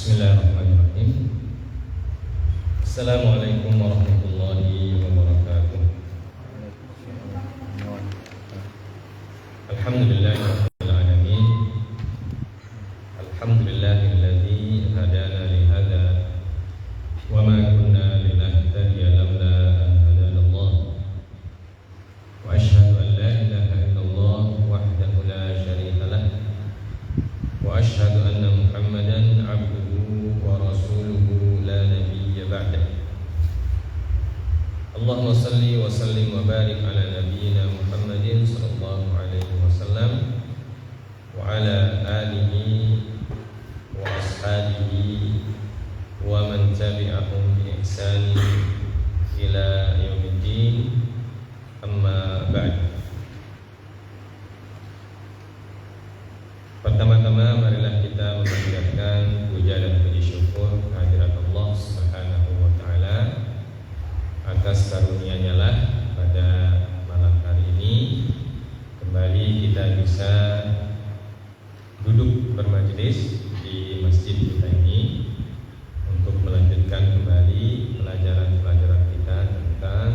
Bismillahirrahmanirrahim. Assalamualaikum warahmatullahi wabarakatuh. Alhamdulillahirabbil alamin. Alhamdulillahilladzi hadana li hadza wa ma kunna linahtadiya laula an hadana Allah. Wa asyhadu an la ilaha illallah wahdahu la syarika lah. Wa asyhadu anna Muhammadan 'abduhu wa rasuluhu la nabiyya ba'dah. Allahumma salli wa sallim wa barik ala nabiyyina Muhammadin sallallahu alaihi wasallam wa ala alihi wa ashabihi wa man tabi'ahum bi ihsan ila yaumiddin. Amma ba'd. Pertama-tama marilah kita memanjatkan puja dan puji syukur kehadirat Allah Subhanahu wa taala atas karunia-Nya lah pada malam hari ini kembali kita bisa duduk bermajelis di masjid kita ini untuk melanjutkan kembali pelajaran-pelajaran kita tentang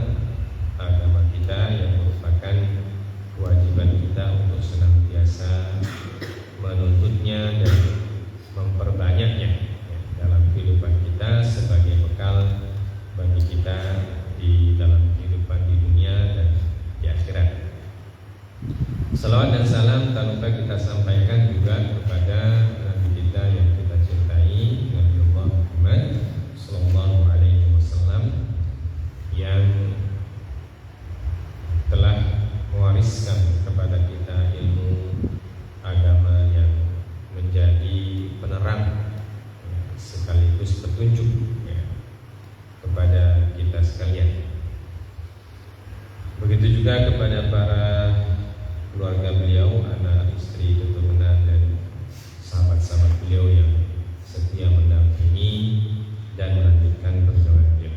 agama kita yang merupakan kewajiban kita untuk senantiasa menuntutnya dan memperbanyaknya dalam kehidupan kita sebagai bekal bagi kita di dalam kehidupan di dunia dan di akhirat. Salawat dan salam tak lupa kita sampaikan juga kepada Nabi kita yang kita cintai, Nabi Muhammad sallallahu alaihi wasallam, yang telah mewariskan kepada kita ilmu agama yang menjadi penerang sekaligus petunjuk kepada kita sekalian. Begitu juga kepada para keluarga beliau, anak, istri, keturunan dan sahabat-sahabat beliau yang setia mendampingi dan melanjutkan perjalanan beliau.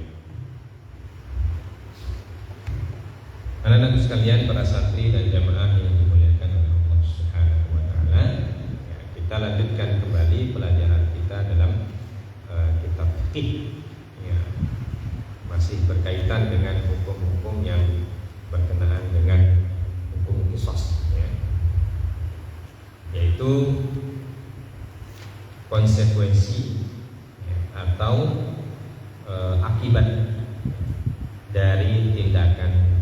Anak-anakku sekalian, para santri dan jamaah yang dimuliakan oleh Allah Subhanahu wa taala, kita lanjutkan kembali pelajaran kita dalam kitab fikih. Masih berkaitan dengan hukum-hukum yang berkenaan dengan hukum qisas, yaitu konsekuensi atau akibat dari tindakan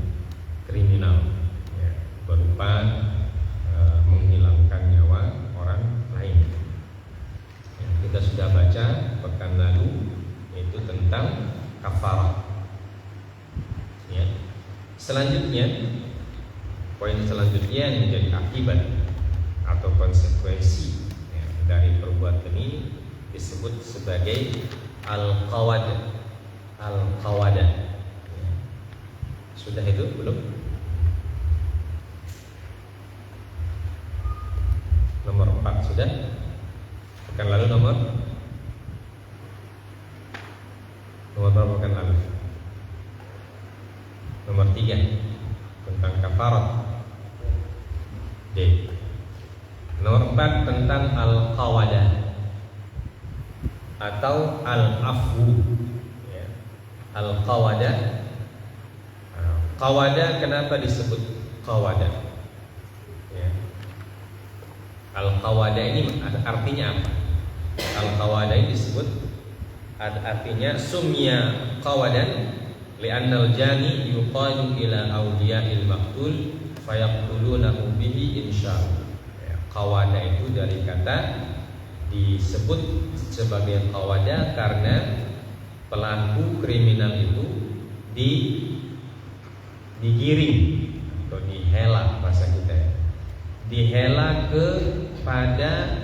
kriminal berupa menghilangkan nyawa orang lain. Kita sudah baca pekan lalu, yaitu tentang kafarah. Selanjutnya, poin selanjutnya yang menjadi akibat atau konsekuensi dari perbuatan ini disebut sebagai al-qawadah. Al-qawadah. Sudah itu belum? Nomor 4 sudah? Pekan lalu nomor berapa pekan lalu? Nomor 3 tentang kafarat. D. Nomor 4 tentang al-qawadah atau al-afwu. Al-qawadah. Qawadah, kenapa disebut qawadah? Al-qawadah ini artinya apa? Al-qawadah ini disebut artinya sumya qawadan li'annal jani yuqadu ila awliya'il maqtul fayaqtulunahu bihi insya'u. Qawadah itu dari kata disebut sebagai qawadah karena pelaku kriminal itu digiring atau dihela, bahasa kita dihela kepada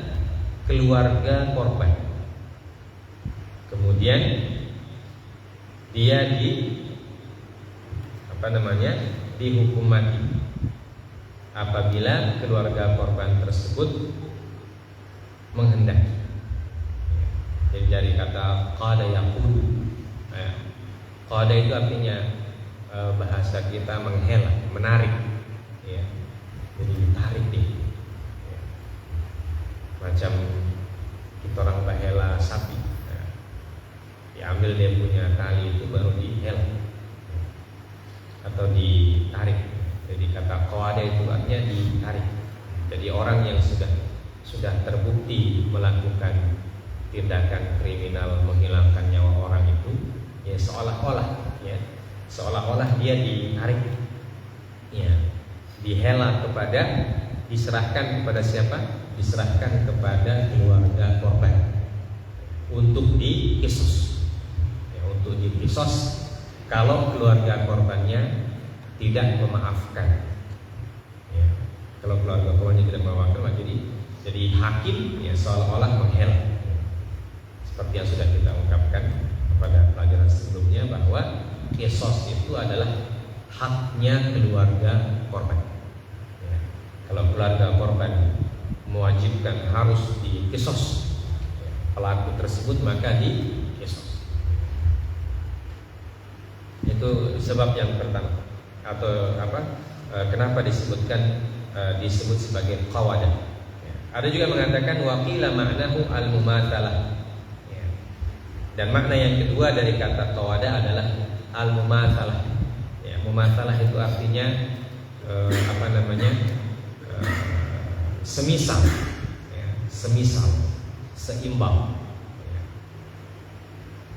keluarga korban. Kemudian dia dihukum mati apabila keluarga korban tersebut menghendaki. Jadi dari kata qada yaqudu. Qada itu artinya bahasa kita menghela, menarik, jadi ditarik macam kita orang bahela sapi. diambil dia punya tali itu baru dihela atau ditarik. Jadi kata qawada itu artinya ditarik. Jadi orang yang sudah terbukti melakukan tindakan kriminal menghilangkan nyawa orang itu, ya seolah-olah dia ditarik, ya dihela diserahkan kepada siapa? Diserahkan kepada keluarga korban untuk dikisos, ya, untuk dikisos kalau keluarga korbannya tidak memaafkan. Ya, kalau keluarga korbannya tidak memaafkan, maka jadi hakim ya seolah-olah menghela. Seperti yang sudah kita ungkapkan pada pelajaran sebelumnya bahwa kisos itu adalah haknya keluarga korban. Ya, kalau keluarga korban mewajibkan harus dikisos pelaku tersebut, maka dikisos. Itu sebab yang pertama. Atau kenapa disebut sebagai qawadah. Ya. Ada juga mengatakan waqila ma'nahu al-mumatsalah. Ya. Dan makna yang kedua dari kata qawadah adalah al-mumatsalah. Ya, mumatsalah itu artinya semisal, ya, seimbang, ya.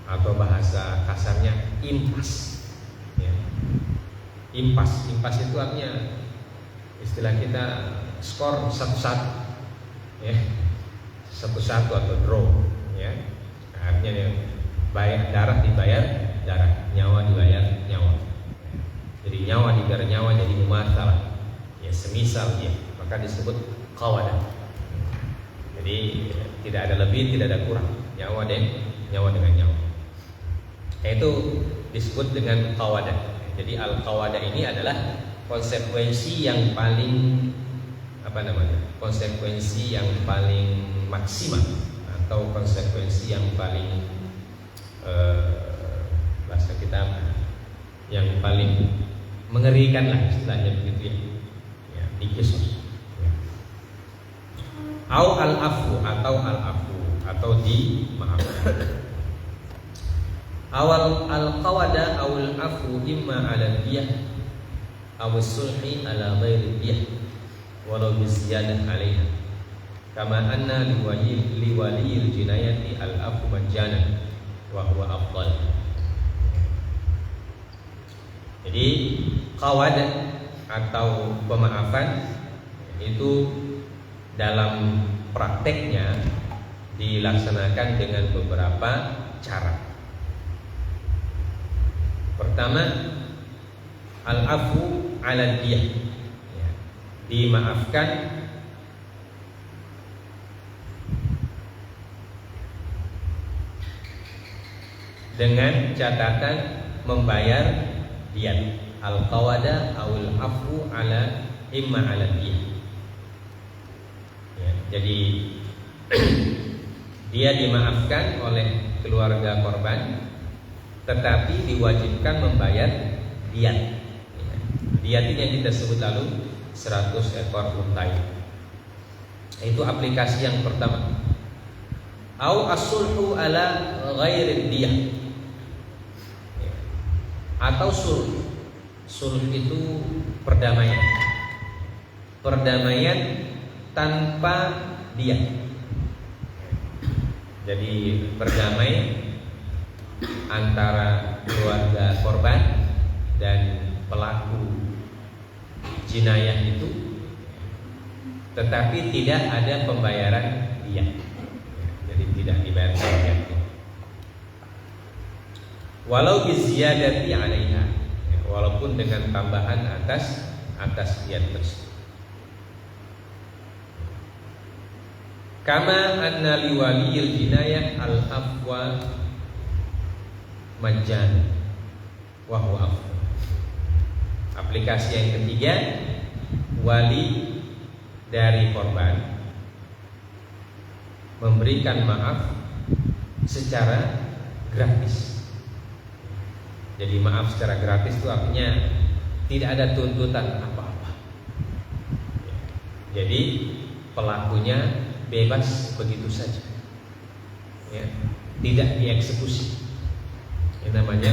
Atau bahasa kasarnya impas, ya. Impas itu artinya istilah kita skor 1-1, ya, 1-1 atau draw, ya. Artinya darah dibayar darah, nyawa dibayar nyawa. Jadi nyawa dibayar nyawa, jadi mumatsalah, ya, semisal dia, maka disebut qawadah. Jadi tidak ada lebih, tidak ada kurang, nyawa dengan nyawa. Itu disebut dengan qawadah. Jadi al-qawadah ini adalah konsekuensi yang paling konsekuensi yang paling maksimal atau konsekuensi yang paling bahasa kita yang paling mengerikan lah istilahnya begitu, ya, dikisos. Al-afu atau dimaafkan. Awal al-qawada awal afu imma ala diyah awal sulhi ala ghairi diyah walau biziyadah alaiha kama anna liwaliyil jinayati al-afu majana wa huwa afdal. Jadi qawada atau pemaafan itu dalam prakteknya dilaksanakan dengan beberapa cara. Pertama, al-afu ala diyah, ya, dimaafkan dengan catatan membayar diyat. Al-qawada awil afu ala imma ala diyah, ya, jadi dia dimaafkan oleh keluarga korban, tetapi diwajibkan membayar diyat. Ya. Diyat ini yang kita sebut lalu 100 ekor unta. Itu aplikasi yang pertama. Au as-sulhu ala ghairi diyah. Ya. Atau sulh. Sulh itu perdamaian. Perdamaian tanpa diyat. Jadi berdamai antara keluarga korban dan pelaku jinayah itu, tetapi tidak ada pembayaran diyat. Jadi tidak dibayar diyatnya. Walau biziyadati 'alaiha, walaupun dengan tambahan atas diyat tersebut. Kama anna liwaliyil jinayah al-afwa majjan wa huwa afdal. Aplikasi yang ketiga, wali dari korban memberikan maaf secara gratis. Jadi maaf secara gratis itu artinya tidak ada tuntutan apa-apa. Jadi pelakunya bebas begitu saja, ya, tidak dieksekusi. Ini namanya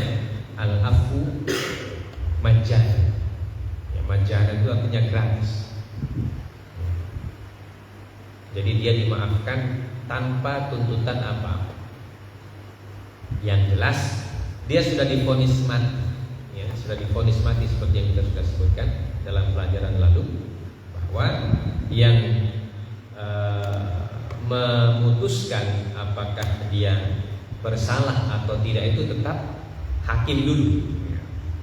al-afu majana. Ya, majana itu artinya gratis. Jadi dia dimaafkan tanpa tuntutan apa. Yang jelas dia sudah divonis mati, ya, sudah divonis mati seperti yang kita sudah sebutkan dalam pelajaran lalu, bahwa yang memutuskan apakah dia bersalah atau tidak itu tetap hakim dulu, ya,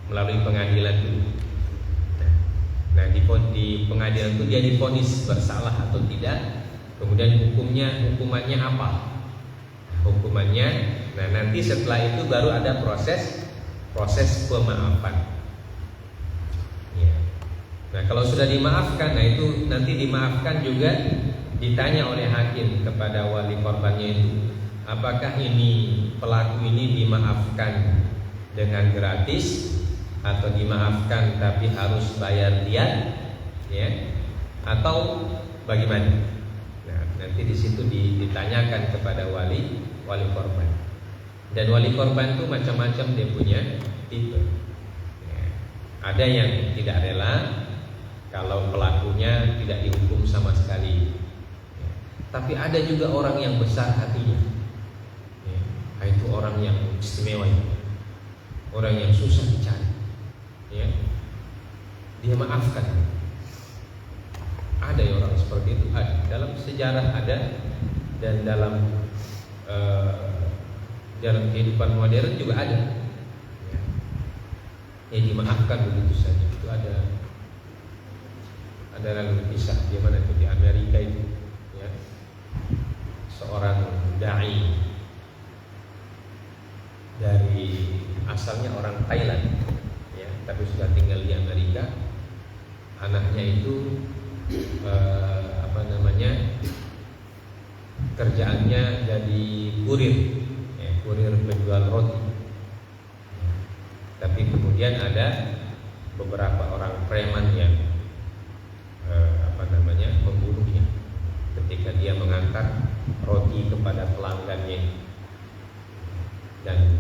melalui pengadilan dulu. Nah di pengadilan itu dia divonis bersalah atau tidak, kemudian hukumannya apa? Hukumannya, nah nanti setelah itu baru ada proses pemaafan. Ya. Nah kalau sudah dimaafkan, nah itu nanti dimaafkan juga ditanya oleh hakim kepada wali korbannya itu, apakah ini pelaku ini dimaafkan dengan gratis atau dimaafkan tapi harus bayar diat, ya, atau bagaimana? Nah nanti di situ ditanyakan kepada wali korban. Dan wali korban itu macam-macam, dia punya tipe. Ya. Ada yang tidak rela kalau pelakunya tidak dihukum sama sekali. Ya. Tapi ada juga orang yang besar hatinya. Ya. Itu orang yang istimewa, orang yang susah dicari. Ya. Dia maafkan. Ada orang seperti itu, ada. Dalam sejarah ada, dan dalam dalam kehidupan modern juga ada, ya. Yang dimaafkan begitu saja. Itu ada lalu kisah di mana itu di Amerika itu, ya, seorang dai dari asalnya orang Thailand, ya, tapi sudah tinggal di Amerika. Anaknya itu kerjaannya jadi kurir, ya, kurir penjual roti. Tapi kemudian ada beberapa orang preman yang membunuhnya ketika dia mengantar roti kepada pelanggannya. Dan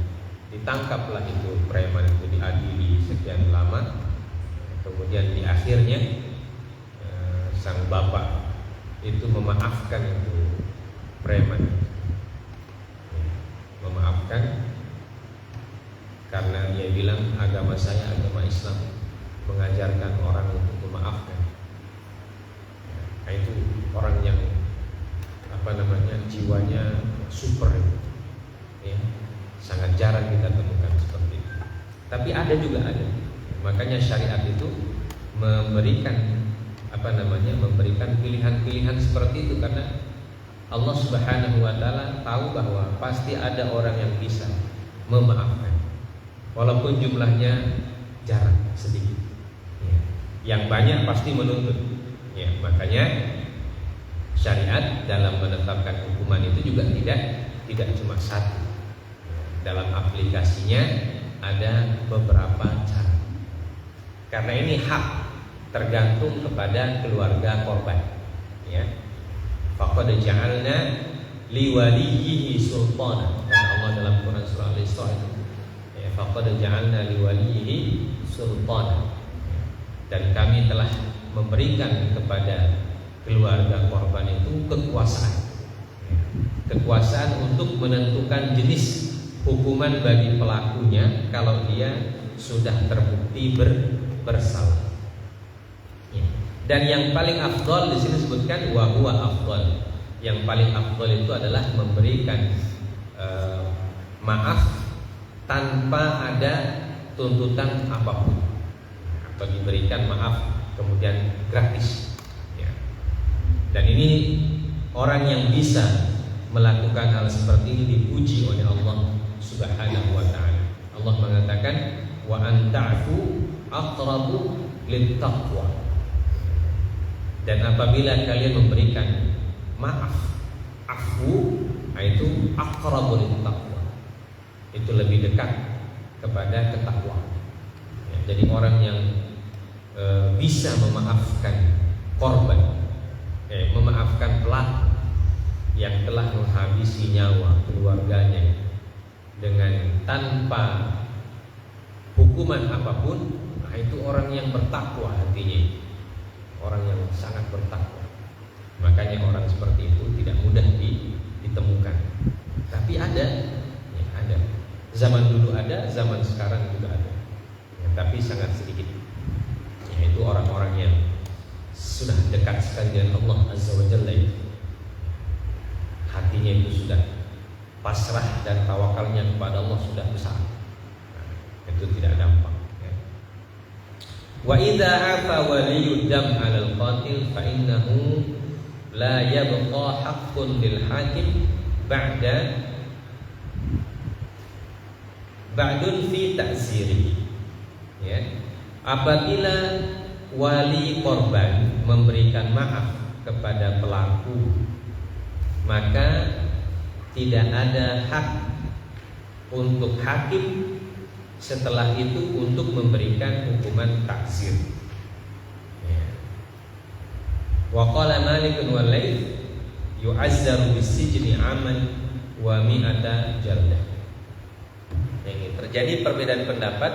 ditangkaplah itu preman itu, diadili sekian lama. Kemudian di akhirnya sang bapak itu memaafkan itu preman, memaafkan karena dia bilang agama saya agama Islam mengajarkan orang untuk memaafkan. Nah, itu orang yang jiwanya super, ya, sangat jarang kita temukan seperti itu. Tapi ada juga ada. Makanya syariat itu memberikan pilihan-pilihan seperti itu, karena Allah Subhanahu wa taala tahu bahwa pasti ada orang yang bisa memaafkan walaupun jumlahnya jarang, sedikit, ya. Yang banyak pasti menuntut, ya. Makanya syariat dalam menetapkan hukuman itu juga tidak cuma satu. Dalam aplikasinya ada beberapa cara. Karena ini hak tergantung kepada keluarga korban, ya. Faqad ja'alna liwaliyhi sultana. Kata Allah dalam Quran surah Al-Isra itu, ya, faqad ja'alna liwaliyhi sultana. Dan kami telah memberikan kepada keluarga korban itu kekuasaan. Kekuasaan untuk menentukan jenis hukuman bagi pelakunya kalau dia sudah terbukti bersalah. Dan yang paling afdal di sini disebutkan wa huwa afdal. Yang paling afdal itu adalah memberikan maaf tanpa ada tuntutan apapun, atau diberikan maaf kemudian gratis, ya. Dan ini orang yang bisa melakukan hal seperti ini dipuji oleh Allah Subhanahu wa taala. Allah mengatakan wa anta'fu aqrabu littaqwa. Dan apabila kalian memberikan maaf, afu, itu aqrabu littaqwa, itu lebih dekat kepada ketakwaan, ya. Jadi orang yang bisa memaafkan korban, memaafkan pelaku yang telah menghabisi nyawa keluarganya, dengan tanpa hukuman apapun, nah itu orang yang bertakwa hatinya, orang yang sangat bertakwa. Makanya orang seperti itu tidak mudah ditemukan. Tapi ada, ya ada. Zaman dulu ada, zaman sekarang juga ada. Ya, tapi sangat sedikit. Yaitu orang-orang yang sudah dekat sekali dengan Allah Azza wa Jalla. Hatinya itu sudah pasrah dan tawakalnya kepada Allah sudah besar. Nah, itu tidak gampang. Ya. Wa idza afa waliyud dam 'alal qatil fa innahu la yabqa haqqun lil hakim ba'dun fi ta'ziri. Ya. Apabila wali korban memberikan maaf kepada pelaku, maka tidak ada hak untuk hakim setelah itu untuk memberikan hukuman ta'zir. Wa qala Malikun wal Laits yu'azzaru bis-sijni 'aman wa mi'ata jaldah. Yang terjadi perbedaan pendapat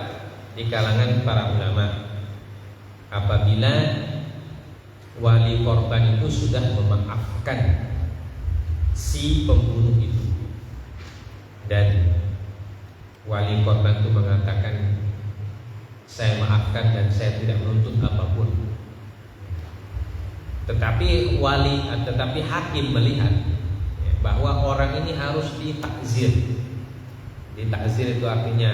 di kalangan para ulama apabila wali korban itu sudah memaafkan si pembunuh itu dan wali korban itu mengatakan saya maafkan dan saya tidak menuntut apapun. Tetapi hakim melihat bahwa orang ini harus ditakzir. Ditakzir itu artinya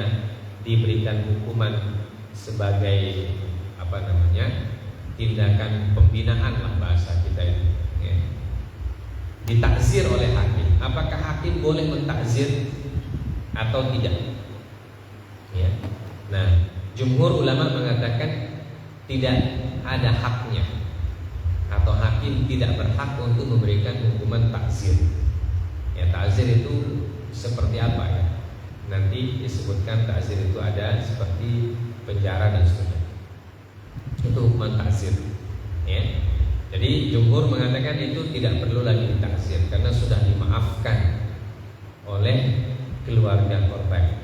diberikan hukuman sebagai tindakan pembinaan lah bahasa kita itu. Ya. Ditakzir oleh hakim. Apakah hakim boleh mentakzir atau tidak? Ya. Nah, jumhur ulama mengatakan tidak ada haknya, atau hakim tidak berhak untuk memberikan hukuman takzir. Ya, takzir itu seperti apa ya? Nanti disebutkan takzir itu ada seperti penjara dan seterusnya. Itu hukuman takzir. Ya. Jadi jumhur mengatakan itu tidak perlu lagi ditakzir karena sudah dimaafkan oleh keluarga korban.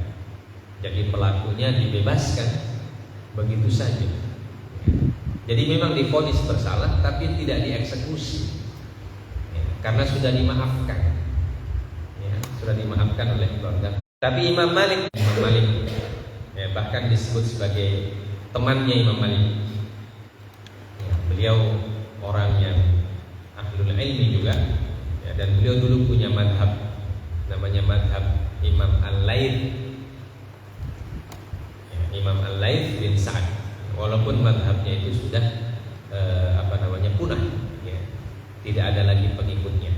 Jadi pelakunya dibebaskan begitu saja. Jadi memang divonis bersalah tapi tidak dieksekusi, ya, karena sudah dimaafkan, ya, sudah dimaafkan oleh keluarga. Tapi Imam Malik ya, bahkan disebut sebagai temannya Imam Malik. Ya, beliau orang yang ahlul ilmi juga, ya, dan beliau dulu punya madhab, namanya madhab Imam Al-Laits, ya, Imam Al-Laits bin Sa'ad. Walaupun madhabnya itu sudah punah, ya, tidak ada lagi pengikutnya.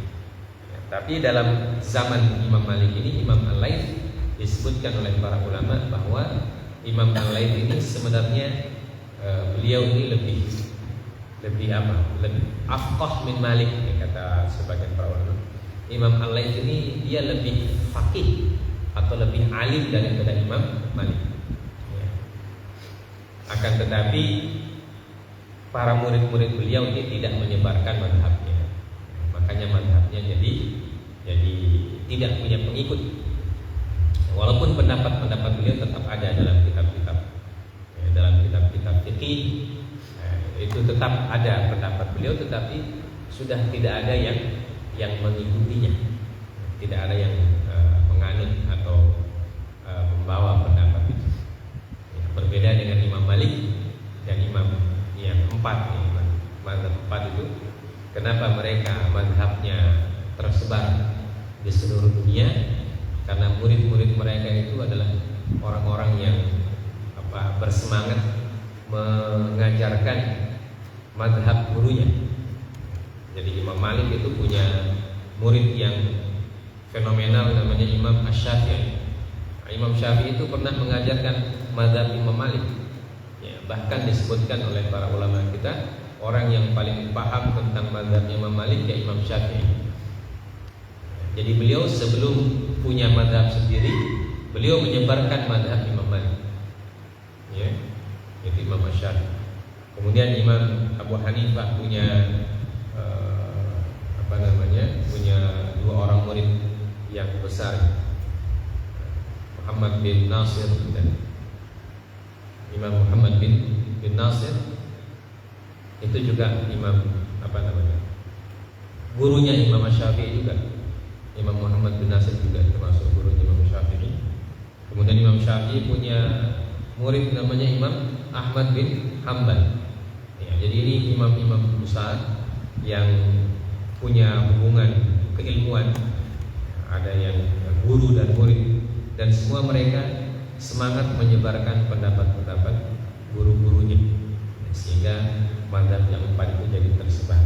Ya, tapi dalam zaman Imam Malik ini, Imam Al-Laits disebutkan oleh para ulama bahwa Imam Al-Laits ini sebenarnya beliau ini lebih afqah min Malik, ya, kata sebagian para ulama. Imam Al-Laits ini dia lebih faqih atau lebih alim daripada Imam Malik. Akan tetapi para murid-murid beliau ini tidak menyebarkan madhabnya, makanya madhabnya jadi tidak punya pengikut. Walaupun pendapat-pendapat beliau tetap ada dalam kitab-kitab, ya, dalam kitab-kitab fikih, itu tetap ada pendapat beliau, tetapi sudah tidak ada yang mengikutinya, tidak ada yang menganut atau membawa pendapat itu. Berbeda dengan Imam Malik dan imam yang empat, mazhab empat itu. Kenapa mereka mazhabnya tersebar di seluruh dunia? Karena murid-murid mereka itu adalah orang-orang yang bersemangat mengajarkan mazhab gurunya. Jadi Imam Malik itu punya murid yang fenomenal, namanya Imam Asy-Syafi'i. Imam Syafi'i itu pernah mengajarkan mazhab Imam Malik, ya, bahkan disebutkan oleh para ulama kita orang yang paling paham tentang mazhab Imam Malik ya Imam Syafi'i. Jadi beliau sebelum punya mazhab sendiri, beliau menyebarkan mazhab Imam Malik, ya, itu Imam Syafi'i. Kemudian Imam Abu Hanifah punya punya dua orang murid yang besar, Muhammad bin Nasir dan Imam Muhammad bin Nasir itu juga imam gurunya Imam Syafi'i juga. Imam Muhammad bin Nasir juga termasuk guru Imam Syafi'i. Kemudian Imam Syafi'i punya murid namanya Imam Ahmad bin Hanbal. Ya, jadi ini imam-imam besar yang punya hubungan keilmuan. Ada yang guru dan murid, dan semua mereka semangat menyebarkan pendapat-pendapat guru-gurunya, sehingga mazhab yang empat itu jadi tersebar.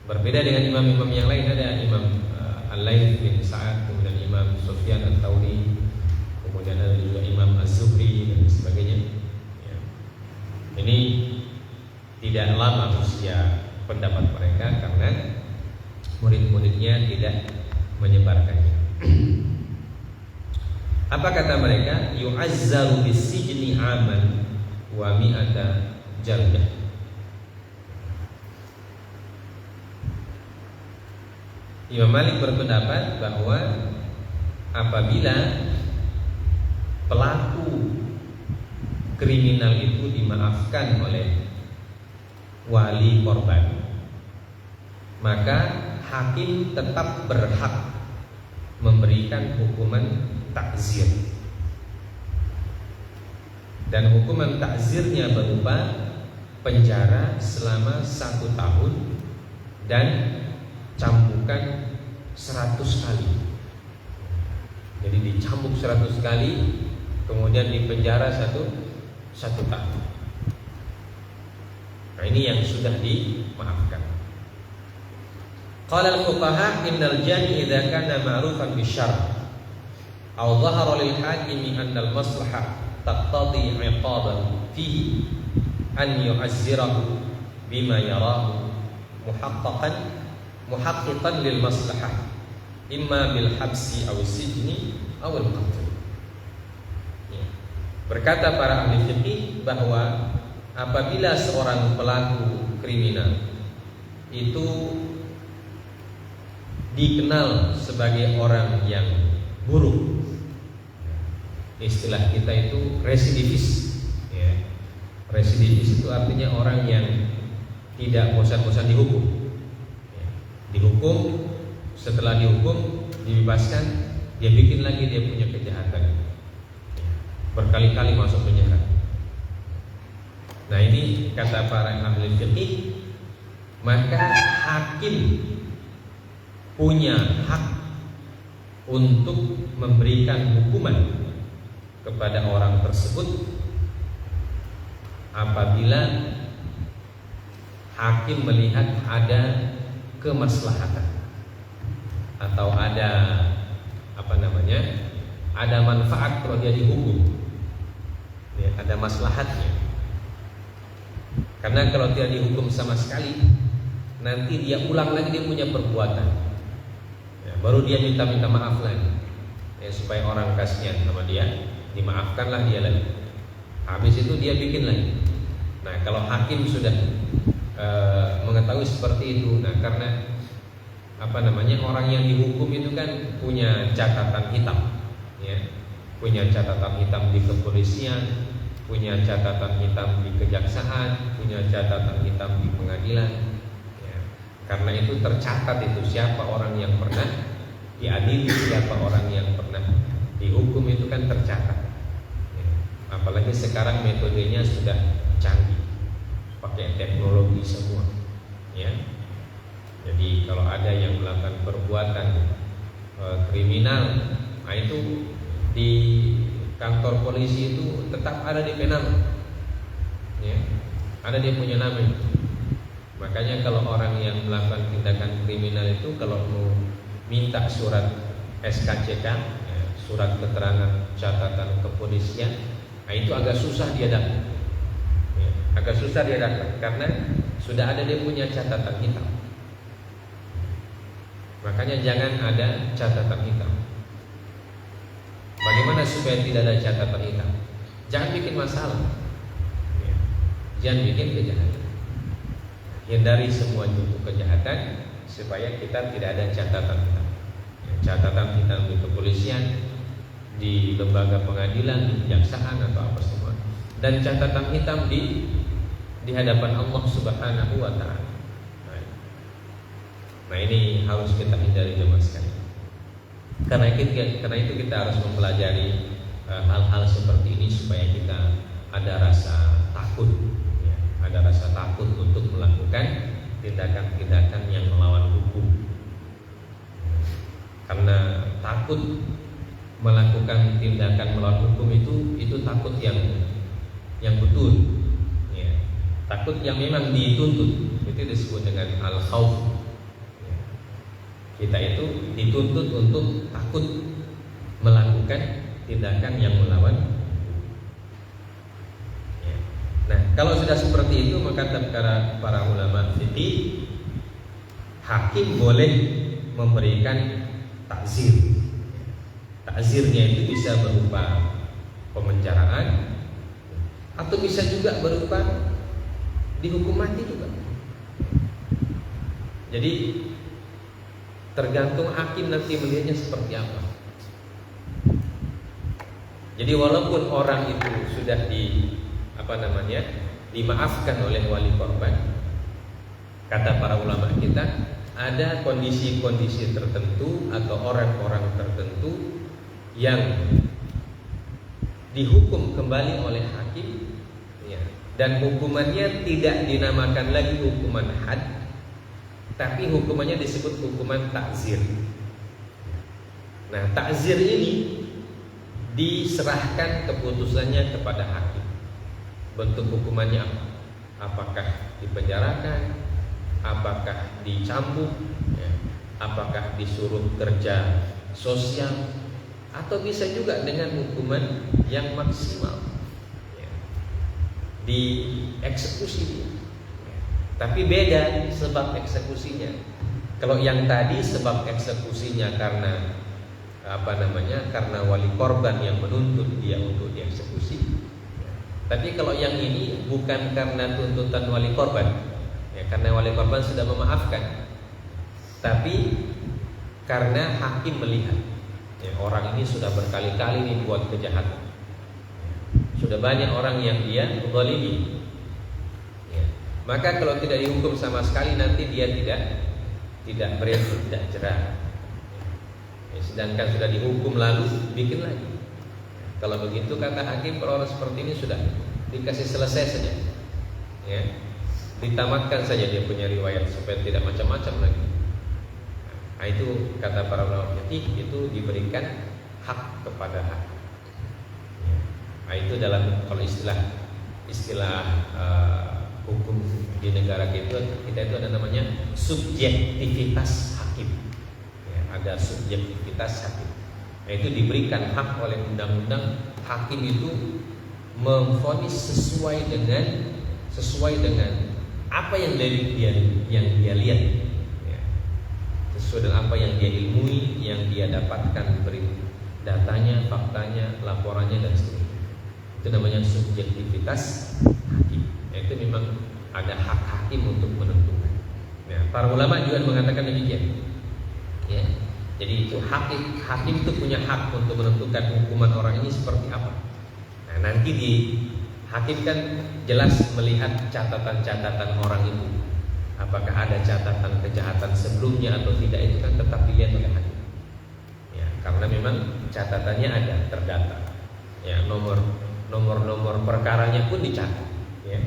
Berbeda dengan imam-imam yang lain, ada Imam Al-Laits bin Sa'ad, kemudian Imam Sufyan Ats-Tsauri, kemudian ada juga Imam Az-Zuhri dan sebagainya. Ya. Ini tidak lama usia pendapat mereka karena murid-muridnya tidak menyebarkannya. Apa kata mereka? Yu'azzaru bis-sijni aman wa mi'ata jaldah. Imam Malik berpendapat bahwa apabila pelaku kriminal itu dimaafkan oleh wali korban, maka hakim tetap berhak memberikan hukuman takzir. Dan hukuman takzirnya berupa penjara selama 1 tahun dan cambukan 100 kali. Jadi dicambuk 100 kali, kemudian dipenjara satu tahun. Nah, ini yang sudah dimaafkan. Qala al-fuqaha innal jani idza kana ma'rufan bisyarr aw dhahara lil hakimi anna al-maslahah taqtadi 'iqaban fihi an yu'azzirahu bima yarahu muhaqqiqan lil maslahah imma bil habsi aw sijni aw al qatl. Berkata para ahli fikih bahwa apabila seorang pelaku kriminal itu dikenal sebagai orang yang buruk, istilah kita itu residivis, ya. Residivis itu artinya orang yang tidak bosan-bosan dihukum, ya. Dihukum, setelah dihukum dibebaskan, dia bikin lagi dia punya kejahatan, ya. Berkali-kali masuk penjara. Nah, ini kata para ahli fikih, maka hakim punya hak untuk memberikan hukuman kepada orang tersebut apabila hakim melihat ada kemaslahatan atau ada ada manfaat kalau dia dihukum, ya, ada maslahatnya. Karena kalau tidak dihukum sama sekali, nanti dia ulang lagi dia punya perbuatan. Baru dia minta maaf lagi, ya, supaya orang kasihan sama dia, dimaafkanlah dia lagi. Habis itu dia bikin lagi. Nah, kalau hakim sudah mengetahui seperti itu, nah karena orang yang dihukum itu kan punya catatan hitam, ya, punya catatan hitam di kepolisian, punya catatan hitam di kejaksaan, punya catatan hitam di pengadilan. Ya, karena itu tercatat itu siapa orang yang pernah diadili, siapa orang yang pernah dihukum, itu kan tercatat, ya. Apalagi sekarang metodenya sudah canggih, pakai teknologi semua, ya. Jadi kalau ada yang melakukan perbuatan kriminal, nah itu di kantor polisi itu tetap ada di penama, ya, ada dia punya nama. Makanya kalau orang yang melakukan tindakan kriminal itu kalau mau minta surat SKCK, ya, surat keterangan catatan kepolisian, nah itu agak susah dia dapat, ya, agak susah dia dapat karena sudah ada dia punya catatan hitam. Makanya jangan ada catatan hitam. Bagaimana supaya tidak ada catatan hitam? Jangan bikin masalah, ya, jangan bikin kejahatan. Hindari semua bentuk kejahatan supaya kita tidak ada catatan hitam, ya, catatan hitam di kepolisian, di lembaga pengadilan, di kejaksaan atau apa semua, dan catatan hitam di hadapan Allah Subhanahu wa taala. Nah, ini harus kita hindari jemaah sekalian. Karena itu kita harus mempelajari hal-hal seperti ini supaya kita ada rasa takut, ya, ada rasa takut untuk melakukan tindakan-tindakan yang melawan hukum. Karena takut melakukan tindakan melawan hukum itu takut yang betul, ya. Takut yang memang dituntut, itu disebut dengan al-khauf. Ya. Kita itu dituntut untuk takut melakukan tindakan yang melawan hukum. Ya. Nah, kalau sudah seperti itu, maka para ulama fikih, hakim boleh memberikan takzir. Takzirnya itu bisa berupa pemenjaraan atau bisa juga berupa dihukum mati juga. Jadi tergantung hakim nanti melihatnya seperti apa. Jadi walaupun orang itu sudah dimaafkan oleh wali korban, kata para ulama kita, ada kondisi-kondisi tertentu atau orang-orang tertentu yang dihukum kembali oleh hakim, ya, dan hukumannya tidak dinamakan lagi hukuman had, tapi hukumannya disebut hukuman takzir. Nah, takzir ini diserahkan keputusannya kepada hakim. Bentuk hukumannya apa? Apakah dipenjarakan? Apakah dicambuk? Ya. Apakah disuruh kerja sosial? Atau bisa juga dengan hukuman yang maksimal, ya, dieksekusi. Ya. Tapi beda sebab eksekusinya. Kalau yang tadi sebab eksekusinya karena karena wali korban yang menuntut dia untuk dieksekusi. Ya. Tapi kalau yang ini bukan karena tuntutan wali korban, ya, karena wali korban sudah memaafkan, tapi karena hakim melihat, ya, orang ini sudah berkali-kali nih buat kejahatan, sudah banyak orang yang dia zalimi, ya. Maka kalau tidak dihukum sama sekali, nanti dia tidak jerah, ya, sedangkan sudah dihukum lalu bikin lagi. Kalau begitu kata hakim, kalau orang seperti ini sudah dikasih selesai saja, ya, ditamatkan saja dia punya riwayat supaya tidak macam-macam lagi. Nah, itu kata para ulama fikih, itu diberikan hak kepada hak. Ya. Nah, itu dalam kalau istilah hukum di negara kita itu ada namanya subjektivitas hakim. Ya, ada subjektivitas hakim. Nah, itu diberikan hak oleh undang-undang, hakim itu memvonis sesuai dengan apa yang dia lihat. Sesuai dengan apa yang dia ilmui, yang dia dapatkan dari datanya, faktanya, laporannya dan seterusnya. Itu namanya subjektivitas hakim. Itu memang ada hak hakim untuk menentukan. Nah, para ulama juga mengatakan demikian. Ya. Jadi itu hakim itu punya hak untuk menentukan hukuman orang ini seperti apa. Nah, nanti di hakim kan jelas melihat catatan-catatan orang itu. Apakah ada catatan kejahatan sebelumnya atau tidak, itu kan tetap dilihat oleh hakim. Ya, karena memang catatannya ada, terdata. Ya, nomor perkaranya pun dicatat. Ya,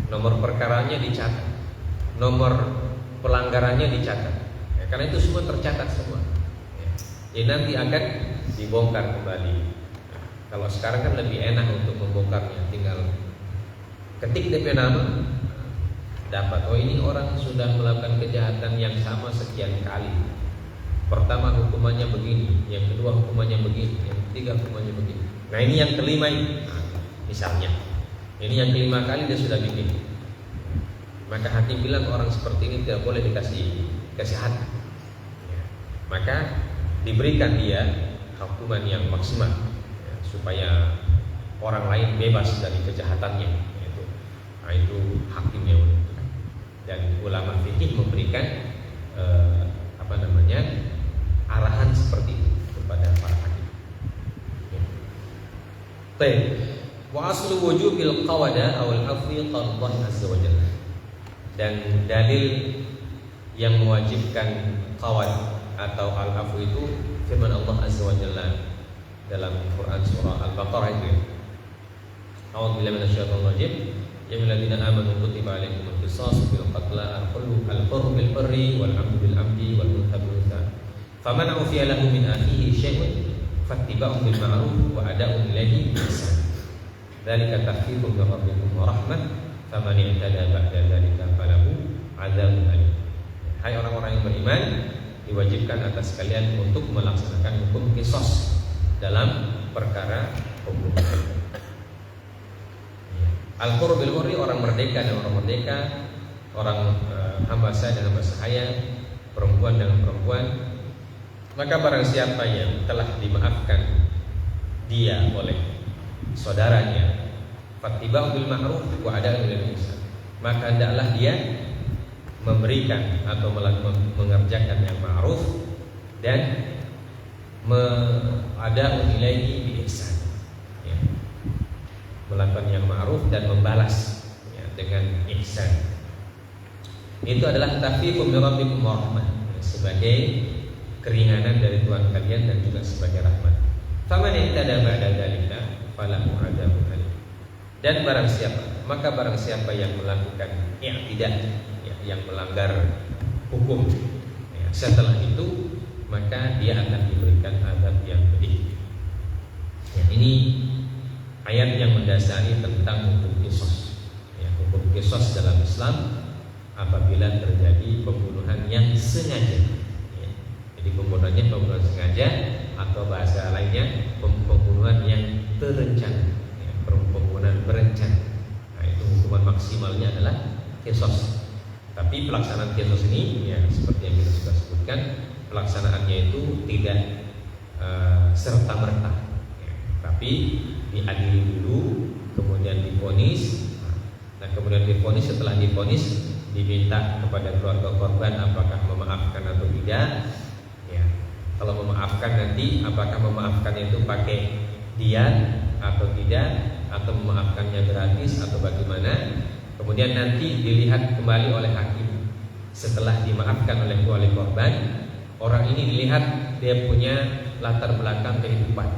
nomor perkaranya dicatat, nomor pelanggarannya dicatat. Ya, karena itu semua tercatat semua. Ya, jadi nanti akan dibongkar kembali. Nah, kalau sekarang kan lebih enak untuk membongkarnya, tinggal ketik DP nama. Dapat, oh ini orang sudah melakukan kejahatan yang sama sekian kali. Pertama hukumannya begini, yang kedua hukumannya begini, yang ketiga hukumannya begini. Nah, ini yang kelima ini, misalnya, ini yang kelima kali dia sudah bikin. Maka hakim bilang orang seperti ini tidak boleh dikasih hati. Ya. Maka diberikan dia hukuman yang maksimal, ya, supaya orang lain bebas dari kejahatannya. Nah, itu hakim yang menentukan. Dan ulama fikih memberikan arahan seperti itu kepada para hakim. Baik. Wa aslu wujubil qawada awal afwi qadullah azza wa jalla. Dan dalil yang mewajibkan qawad atau al-afwi itu firman Allah azza wa jalla dalam Quran surah Al-Baqarah itu. A'udzu billahi minasyaitonir rajim. Ya ayyuhalladzina amanu kutiba alaikumus qisasu fil qatla al-hurru bil hurri wal 'abdu bil 'abdi wal untha bil untha. Faman 'ufiya lahu min akhihi syai'un fattiba'un bil ma'ruf wa ada'un ilayhi bi ihsan. Dzalika takhfifun min rabbikum wa rahmah. Faman i'tada ba'da dzalika falahu 'adzabun alim. Hai orang-orang yang beriman, diwajibkan atas kalian untuk melaksanakan hukum qisas dalam perkara hukum. Al-hurru bil hurri, orang merdeka dan orang merdeka, orang hamba sah dan hamba sahaya, perempuan dengan perempuan. Maka barang siapa yang telah dimaafkan dia oleh saudaranya, fattiba'u bil ma'ruf wa ada'u bil ihsan, maka hendaklah dia memberikan atau mengerjakan yang ma'ruf dan ada'u ilaihi bi ihsan, melakukan yang ma'ruf dan membalas dengan ihsan. Itu adalah takhfifun min rabbikum wa rahmah, sebagai keringanan dari Tuhan kalian dan juga sebagai rahmat. Faman i'tada ba'da dzalika falahu 'adzabun alim. Dan barang siapa yang melakukan i'tidah, yang melanggar hukum, setelah itu maka dia akan diberikan azab yang pedih. Ini ayat yang mendasari tentang hukum qisas. Hukum qisas dalam Islam apabila terjadi pembunuhan yang sengaja. Jadi pembunuhan sengaja atau bahasa lainnya pembunuhan yang terencana, pembunuhan berencana. Nah, itu hukuman maksimalnya adalah qisas. Tapi pelaksanaan qisas ini seperti yang kita sudah sebutkan, pelaksanaannya itu tidak serta merta, tapi diadili dulu, kemudian divonis. Nah, kemudian divonis, setelah divonis diminta kepada keluarga korban apakah memaafkan atau tidak. Kalau memaafkan, nanti apakah memaafkannya itu pakai diat atau tidak, atau memaafkannya gratis atau bagaimana. Kemudian nanti dilihat kembali oleh hakim setelah dimaafkan oleh korban. Orang ini dilihat dia punya latar belakang kehidupan,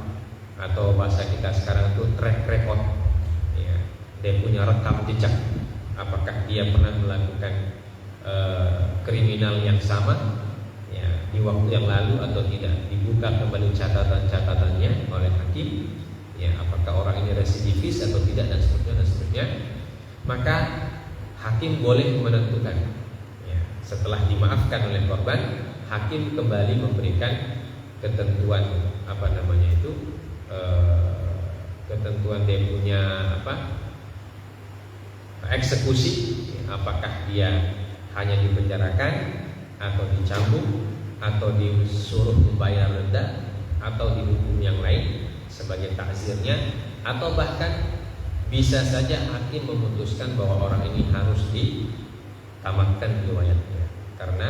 atau bahasa kita sekarang itu track record, dia punya rekam jejak. Apakah dia pernah melakukan kriminal yang sama di waktu yang lalu atau tidak. Dibuka kembali catatan-catatannya oleh hakim, apakah orang ini residivis atau tidak, dan seterusnya. Maka hakim boleh menentukan, setelah dimaafkan oleh korban, hakim kembali memberikan ketentuan ketentuan dia punya eksekusi, apakah dia hanya dipenjarakan atau dicambuk atau disuruh membayar denda atau dihukum yang lain sebagai takzirnya, atau bahkan bisa saja hakim memutuskan bahwa orang ini harus ditamatkan riwayatnya karena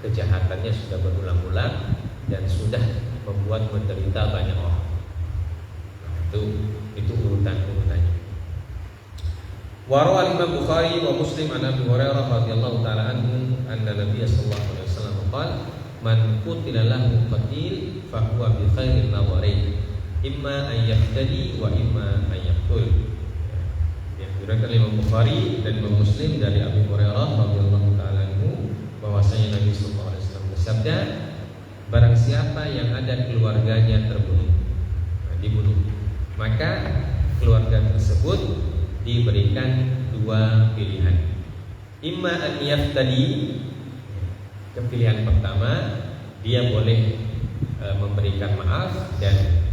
kejahatannya sudah berulang-ulang dan sudah membuat menderita banyak orang. Itu urutannya. Warawa Imam Bukhari wa Muslim an Abi Hurairah radhiyallahu taala anhu anna Nabiy sallallahu alaihi wasallam qala man qutila lahu qatil fa huwa bi khairil nadharain imma an yahtadi wa imma an yaqtul. Yang diriwayatkan Imam Bukhari dan Imam Muslim dari Abi Hurairah radhiyallahu taala anhu bahwasanya Nabi sallallahu alaihi wasallam bersabda, barang siapa yang ada keluarganya dibunuh, maka keluarga tersebut diberikan dua pilihan. Imma an yaftadi, pilihan pertama, dia boleh memberikan maaf dan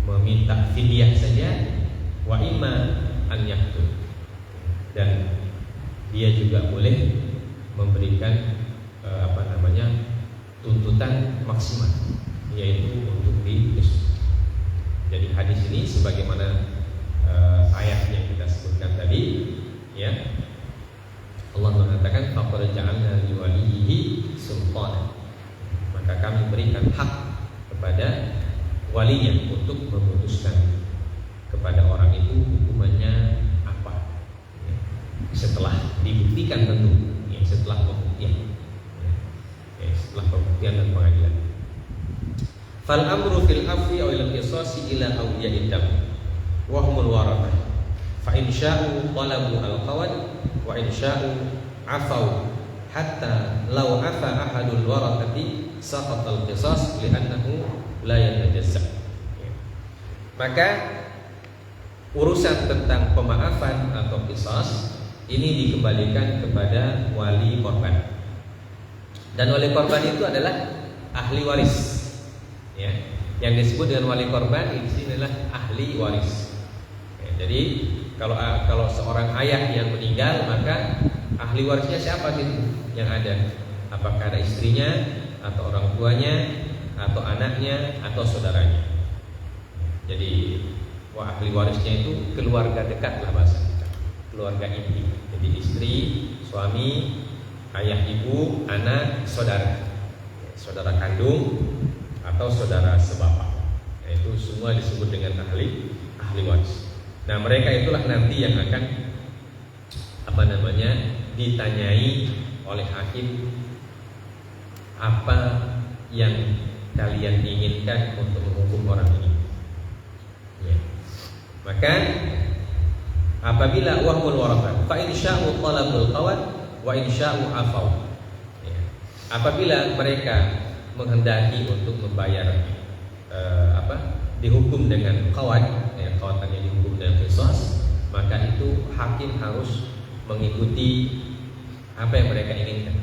meminta fidyah saja. Wa imma an yaqtul, dan dia juga boleh memberikan tuntutan maksimal, yaitu untuk ditusuk. Jadi hadis ini sebagaimana ayat yang kita sebutkan tadi, Allah mengatakan faqad ja'alna li waliyhi sultana, maka kami berikan hak kepada walinya untuk memutuskan kepada orang itu hukumannya apa, ya. Setelah dibuktikan tentu, ya, setelah pembuktian, ya, setelah pembuktian dan pengadilan. Fal amru fil afwi aw al qisasi ila awliya'id dam wa humul warathah. Fa in sya'u talabu al qawad wa in sya'u afau hatta law afa ahadul warathati saqata al qisas li'annahu la yatajazza. Maka urusan tentang pemaafan atau qisas ini dikembalikan kepada wali korban. Dan wali korban itu adalah ahli waris. Ya, yang disebut dengan wali korban di sini adalah ahli waris. Ya, jadi kalau seorang ayah yang meninggal, maka ahli warisnya siapa gitu yang ada? Apakah ada istrinya, atau orang tuanya, atau anaknya, atau saudaranya? Jadi ahli warisnya itu keluarga dekat lah bahasa kita, keluarga inti. Jadi istri, suami, ayah, ibu, anak, saudara, saudara kandung, atau saudara sebapak. Nah, itu semua disebut dengan ahli waris. Nah, mereka itulah nanti yang akan ditanyai oleh hakim apa yang kalian inginkan untuk menghukum orang ini. Ya. Maka apabila wahmul warathah fa in sya'u talabul qawad wa in sya'u afau. Ya. Apabila mereka menghendaki untuk membayar dihukum dengan qawad, ya, qawatannya dihukum dengan qisas, maka itu hakim harus mengikuti apa yang mereka inginkan.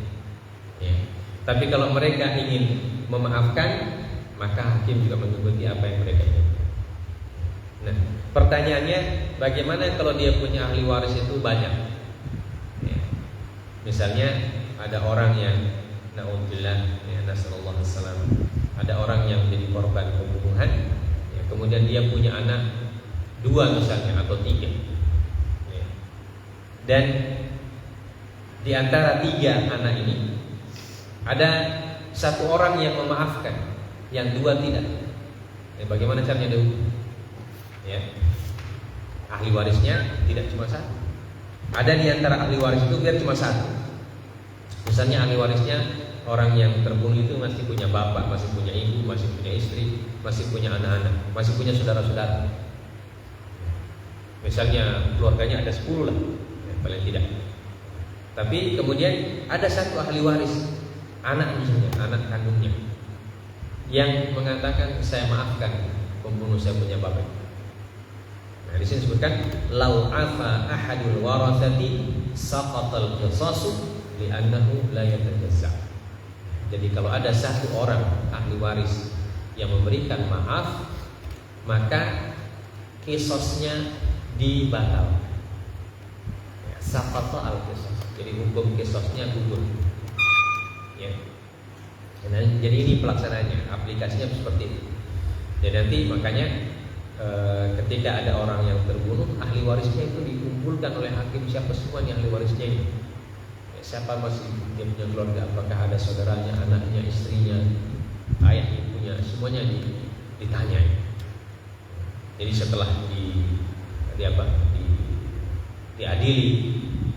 Ya. Tapi kalau mereka ingin memaafkan, maka hakim juga mengikuti apa yang mereka inginkan. Nah, pertanyaannya, bagaimana kalau dia punya ahli waris itu banyak? Ya. Misalnya ada orang yang na'udzubillah, ya, nasallallahu alaihi wasallam, ada orang yang menjadi korban pembunuhan, ya, kemudian dia punya anak 2 misalnya atau 3, ya. Dan di antara 3 anak ini ada 1 orang yang memaafkan, yang 2 tidak. Ya, bagaimana caranya dulu? Ya, ahli warisnya tidak cuma 1. Ada di antara ahli waris itu biar cuma 1. Misalnya ahli warisnya orang yang terbunuh itu masih punya bapak, masih punya ibu, masih punya istri, masih punya anak-anak, masih punya saudara-saudara. Misalnya keluarganya ada 10 lah, ya, paling tidak. Tapi kemudian ada 1 ahli waris, anak misalnya, anak kandungnya, yang mengatakan saya maafkan pembunuh saya punya bapak. Nah, di sini disebutkan lau afa ahadul warathati saqatal qisasu li'annahu la yatajazza. Jadi kalau ada 1 orang ahli waris yang memberikan maaf, maka qisasnya dibatalkan. Ya, saqata al-qisas. Jadi hukum qisasnya gugur. Ya. Jadi ini pelaksanaannya, aplikasinya seperti itu. Jadi nanti makanya ketika ada orang yang terbunuh, ahli warisnya itu dikumpulkan oleh hakim, siapa semua yang ahli warisnya ini. Siapa masih dia punya keluarga, apakah ada saudaranya, anaknya, istrinya, ayah, ibunya, semuanya ditanya. Jadi setelah diadili,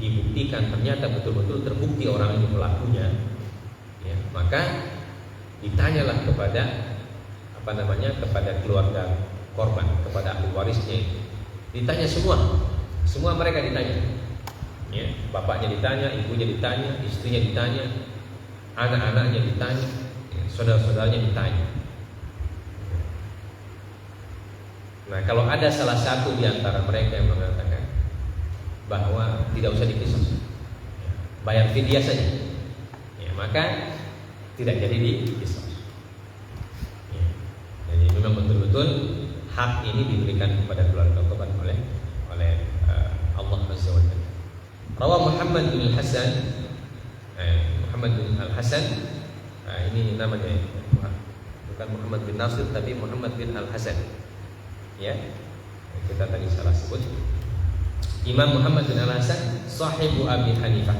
dibuktikan ternyata betul-betul terbukti orang ini pelakunya, ya, maka ditanyalah kepada kepada keluarga korban, kepada ahli warisnya itu. Ditanya semua mereka ditanya. Ya, bapaknya ditanya, ibunya ditanya, istrinya ditanya, anak-anaknya ditanya, ya, saudara-saudaranya ditanya. Nah, kalau ada salah satu di antara mereka yang mengatakan bahwa tidak usah diqisas, ya, bayar fidyah saja, ya, maka tidak jadi diqisas. Ya, jadi memang betul-betul hak ini diberikan kepada keluarga korban oleh Allah Azza wa Jalla. Rawah Muhammad bin Al-Hasan, ini namanya bukan Muhammad bin Nasir, tapi Muhammad bin Al-Hasan. Ya, kita tadi salah sebut. Imam Muhammad bin Al-Hasan sahibu Abi Hanifah.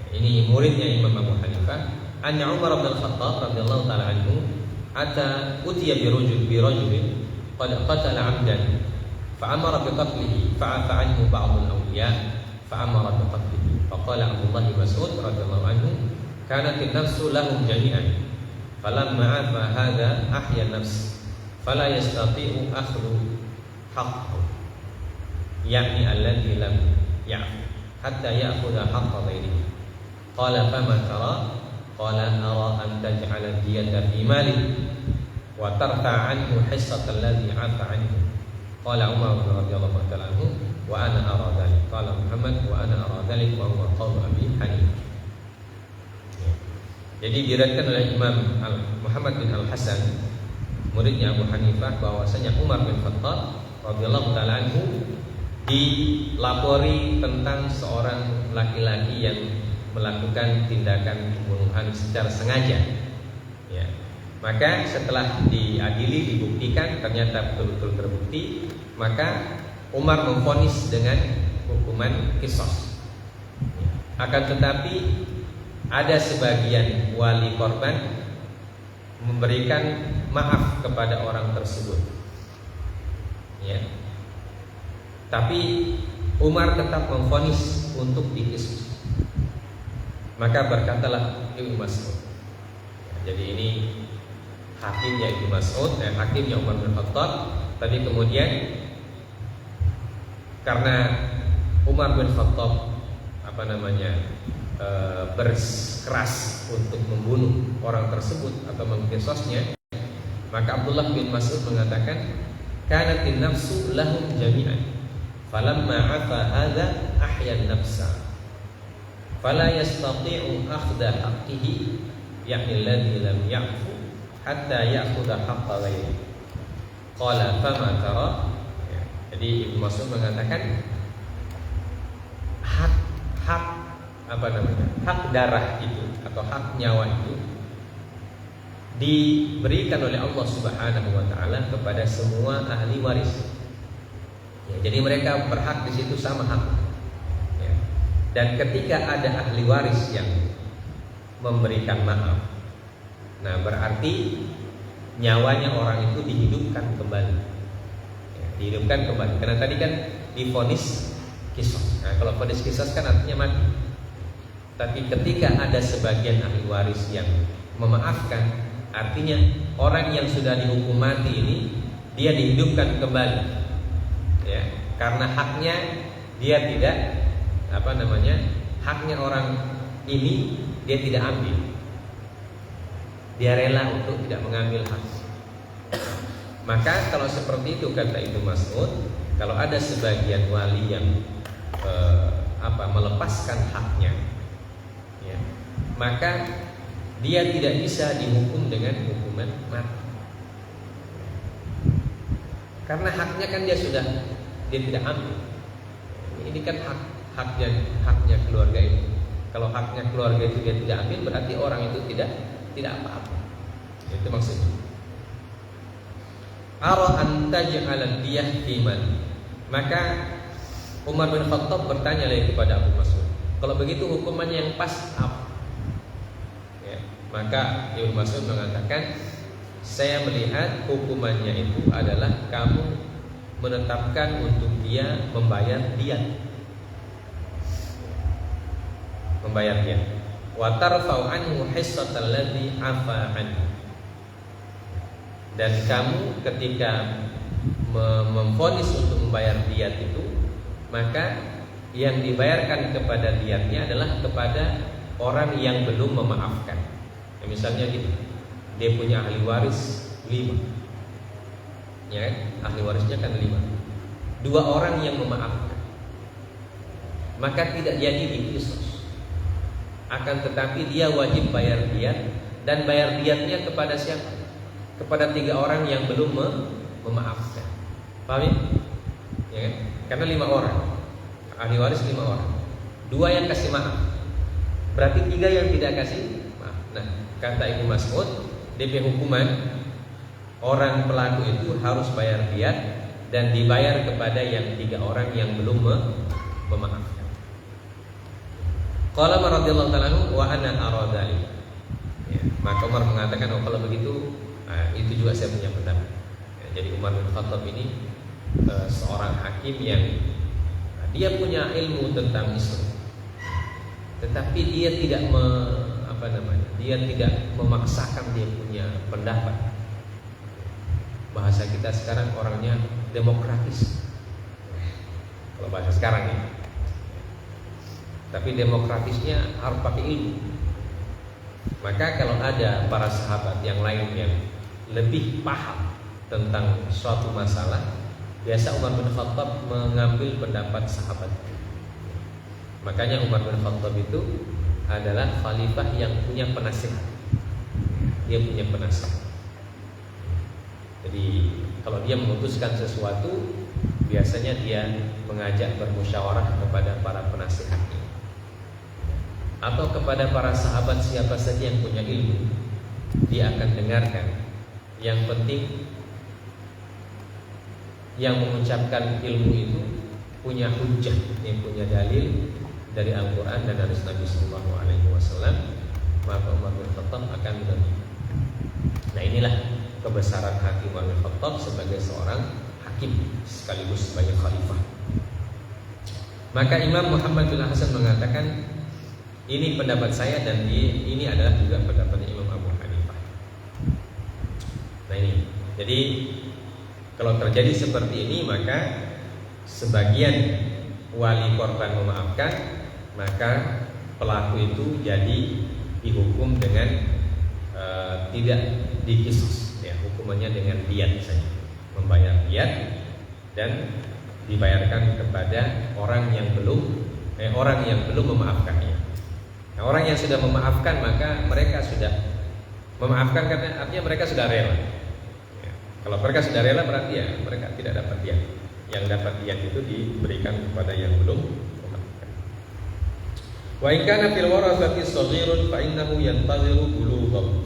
Ini muridnya Imam Abu Hanifah. Anna Umar bin Al-Khattab radhiyallahu taala anhu utiya bi rajulin qad qatala 'amdan fa'amara biqatlihi fa'afa anhu ba'd al-awliya fa'amara biqatlihi. Faqala Abdullah bin Mas'ud radhiyallahu anhu, kanat an-nafsu lahum jami'an falamma 'afa hadha ahya an-nafs fala yastati'u akhdhu haqqahu, yakni alladhi lam ya'fu hatta ya'khudha haqqa ghairihi. Qala fama tara? Qala ara an taj'ala diyata fi mali wa tarfa' anhu hissata alladhi 'afa anhu. Qala Umar radhiyallahu ta'ala anhu wa ana ara dhalik. Qala Muhammad wa ana ara dhalik wa huwa qaul Abi Hanifah. Jadi diriwayatkan oleh Imam Muhammad bin Al-Hasan, muridnya Abu Hanifah, bahwasanya Umar bin Khattab radhiyallahu ta'ala anhu dilapori tentang seorang laki-laki yang melakukan tindakan pembunuhan secara sengaja. Ya. Maka setelah diadili, dibuktikan, ternyata betul-betul terbukti, maka Umar memvonis dengan hukuman qisas. Ya. Akan tetapi ada sebagian wali korban memberikan maaf kepada orang tersebut. Ya. Tapi Umar tetap memvonis untuk diqisas. Maka berkatalah Ibnu Mas'ud. Jadi ini hakimnya Ibnu Mas'ud, hakimnya Umar bin Khattab. Tapi kemudian karena Umar bin Khattab bersikeras untuk membunuh orang tersebut atau mengqisasnya, maka Abdullah bin Mas'ud mengatakan, kanatin nafsu lahum jami'an falamma 'afa hadza ahya an-nafsa fala yastati'u akhdha haqqihi, yakni alladhi lam ya'fu hatta ya'khudha haqqa ghairihi. Qala fama tara? Jadi Ibnu Mas'ud mengatakan hak darah itu atau hak nyawa itu diberikan oleh Allah Subhanahu wa taala kepada semua ahli waris. Ya, jadi mereka berhak di situ sama hak. Ya. Dan ketika ada ahli waris yang memberikan maaf, nah berarti nyawanya orang itu dihidupkan kembali. Ya, dihidupkan kembali. Karena tadi kan divonis qisas. Nah, kalau vonis qisas kan artinya mati. Tapi ketika ada sebagian ahli waris yang memaafkan, artinya orang yang sudah dihukum mati ini dia dihidupkan kembali. Ya, karena haknya dia tidak haknya orang ini dia tidak ambil. Dia rela untuk tidak mengambil hak. Maka kalau seperti itu kata Ibnu Mas'ud, kalau ada sebagian wali yang melepaskan haknya, ya, maka dia tidak bisa dihukum dengan hukuman mati. Karena haknya kan dia tidak ambil. Ini kan haknya keluarga itu. Kalau haknya keluarga itu dia tidak ambil, berarti orang itu tidak apa-apa. Itu maksudnya. Ara an taj'ala diyah fi man. Maka Umar bin Khattab bertanya lagi kepada Abu Mas'ud, kalau begitu hukumannya yang pas apa? Ya, maka Ibnu Mas'ud mengatakan, saya melihat hukumannya itu adalah kamu menetapkan untuk dia membayar diyat. Membayar diyat. Wa tarfa'u anhu hissatal ladzi 'afa anhu. Dan kamu ketika memvonis untuk membayar diyat itu, maka yang dibayarkan kepada diyatnya adalah kepada orang yang belum memaafkan. Ya, misalnya gitu, dia punya ahli waris 5, ya kan? Ahli warisnya kan 5, 2 orang yang memaafkan, maka tidak jadi diqisas. Akan tetapi dia wajib bayar diyat, dan bayar diyatnya kepada siapa? Kepada 3 orang yang belum memaafkan. Paham ya? Ya kan? Karena 5 orang, ahli waris 5 orang, 2 yang kasih maaf, berarti 3 yang tidak kasih maaf. Nah, kata Ibnu Mas'ud, DP hukuman orang pelaku itu harus bayar diyat dan dibayar kepada yang 3 orang yang belum memaafkan. Qala radhiyallahu ta'ala anhu wa ana ara dzalik. Ya, maka Umar mengatakan, kalau begitu, itu juga saya punya pendapat. Ya, jadi Umar bin Khattab ini seorang hakim yang dia punya ilmu tentang Islam, tetapi dia tidak dia tidak memaksakan dia punya pendapat. Bahasa kita sekarang orangnya demokratis, kalau bahasa sekarang ini. Tapi demokratisnya harus pakai ilmu. Maka kalau ada para sahabat yang lain yang lebih paham tentang suatu masalah, biasa Umar bin Khattab mengambil pendapat sahabat. Makanya Umar bin Khattab itu adalah khalifah yang punya penasihat. Dia punya penasihat. Jadi kalau dia memutuskan sesuatu, biasanya dia mengajak bermusyawarah kepada para penasihatnya atau kepada para sahabat siapa saja yang punya ilmu. Dia akan dengarkan. Yang penting yang mengucapkan ilmu itu punya hujjah, yang punya dalil dari Al-Quran dan dari Nabi Sallallahu Alaihi Wasallam, maka Umar bin Khattab akan menerima. Nah, inilah kebesaran hati Umar bin Khattab sebagai seorang hakim sekaligus sebagai khalifah. Maka Imam Muhammad bin Hasan mengatakan, ini pendapat saya dan ini adalah juga pendapat Imam Abu Hanifah. Nah ini, jadi kalau terjadi seperti ini, maka sebagian wali korban memaafkan, maka pelaku itu jadi dihukum dengan tidak dikisos, ya, hukumannya dengan diat saja, membayar diat dan dibayarkan kepada orang yang belum memaafkannya. Nah, orang yang sudah memaafkan, maka mereka sudah memaafkan karena artinya mereka sudah rela. Ya, kalau mereka sudah rela berarti ya mereka tidak dapat diat. Yang dapat diat itu diberikan kepada yang belum memaafkan. Wa in kana fil warathati shaghirun fa innahu yantaziru bulughahu.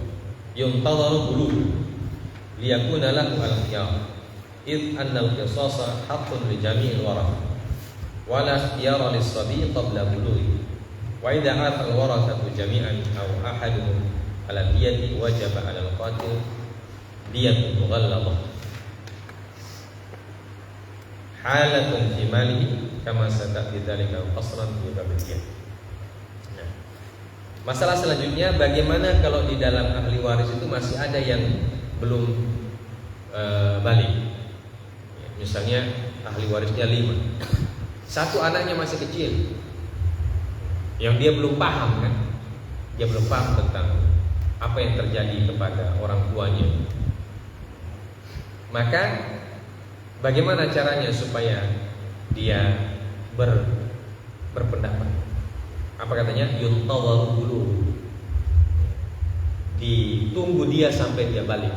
Yuntazaru bulughu liyakuna lahu al-khiyar. Id anna al-qisasa haqqun li jami'il warathah. Wa la ikhtiyara lis-sabi qabla bulughi. Wa idza afa al-warathatu jami'an aw ahaduhum ala diyati wajaba 'ala al-qatil diyatun mughalladhah halatun fi malihi kama sata'ti dzalika qasran fi babiyyah. Nah, masalah selanjutnya, bagaimana kalau di dalam ahli waris itu masih ada yang belum balik. Ya, misalnya ahli warisnya 5, satu anaknya masih kecil, yang dia belum paham kan, dia belum paham tentang apa yang terjadi kepada orang tuanya. Maka bagaimana caranya supaya dia berpendapat? Apa katanya? Yuntawaru dulu, ditunggu dia sampai dia balik.